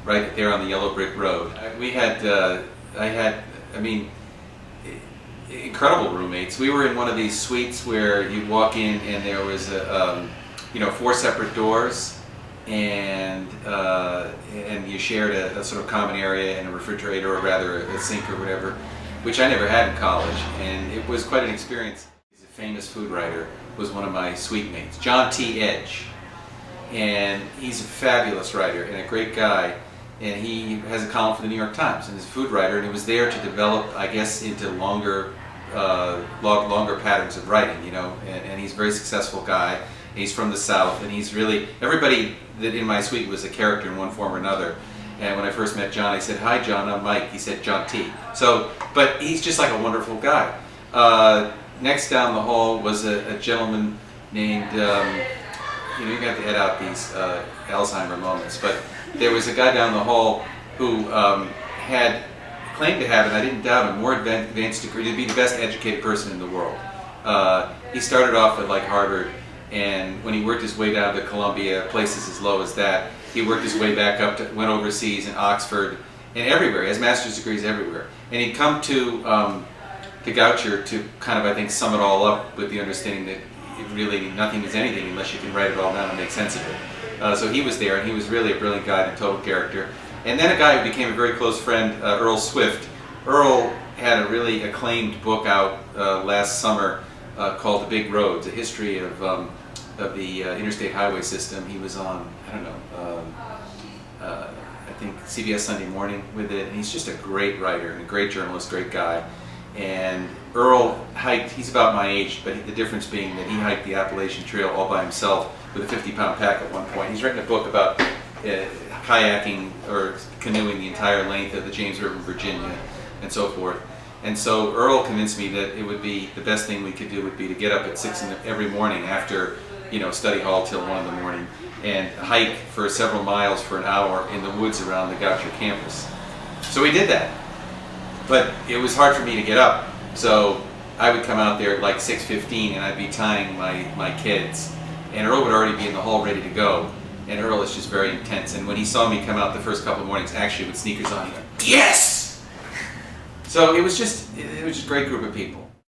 right there on the yellow brick road. I mean, incredible roommates. We were in one of these suites where you'd walk in and there was four separate doors, and you shared a sort of common area and a refrigerator, or rather a sink or whatever, which I never had in college, and it was quite an experience. He's a famous food writer, was one of my suite mates, John T. Edge, and he's a fabulous writer and a great guy. And he has a column for the New York Times, and he's a food writer, and he was there to develop, I guess, into longer patterns of writing, and he's a very successful guy. He's from the South, and he's really, everybody that in my suite was a character in one form or another. And when I first met John, I said, "Hi John, I'm Mike." He said, "John T." So, but he's just like a wonderful guy. Next down the hall was a gentleman named, you have to edit out these Alzheimer moments, but there was a guy down the hall who had claimed to have, and I didn't doubt him, more advanced degree, to be the best educated person in the world. He started off at Harvard, and when he worked his way down to Columbia, places as low as that, he worked his way back up, went overseas in Oxford, and everywhere. He has master's degrees everywhere. And he'd come to Goucher to kind of, I think, sum it all up with the understanding that really nothing is anything unless you can write it all down and make sense of it. So he was there, and he was really a brilliant guy and a total character. And then a guy who became a very close friend, Earl Swift. Earl had a really acclaimed book out last summer called The Big Roads, a history of the interstate highway system. He was on, I think CBS Sunday Morning with it, and he's just a great writer and a great journalist, great guy. And Earl hiked, he's about my age, but the difference being that he hiked the Appalachian Trail all by himself with a 50-pound pack at one point. He's written a book about kayaking or canoeing the entire length of the James River in Virginia and so forth. And so Earl convinced me that it would be, the best thing we could do would be to get up at 6 every morning after study hall till 1 in the morning and hike for several miles for an hour in the woods around the Goucher campus. So we did that. But it was hard for me to get up, so I would come out there at 6:15 and I'd be tying my kids, and Earl would already be in the hall ready to go, and Earl is just very intense, and when he saw me come out the first couple of mornings, actually with sneakers on, he went, "Yes!" So it was just a great group of people.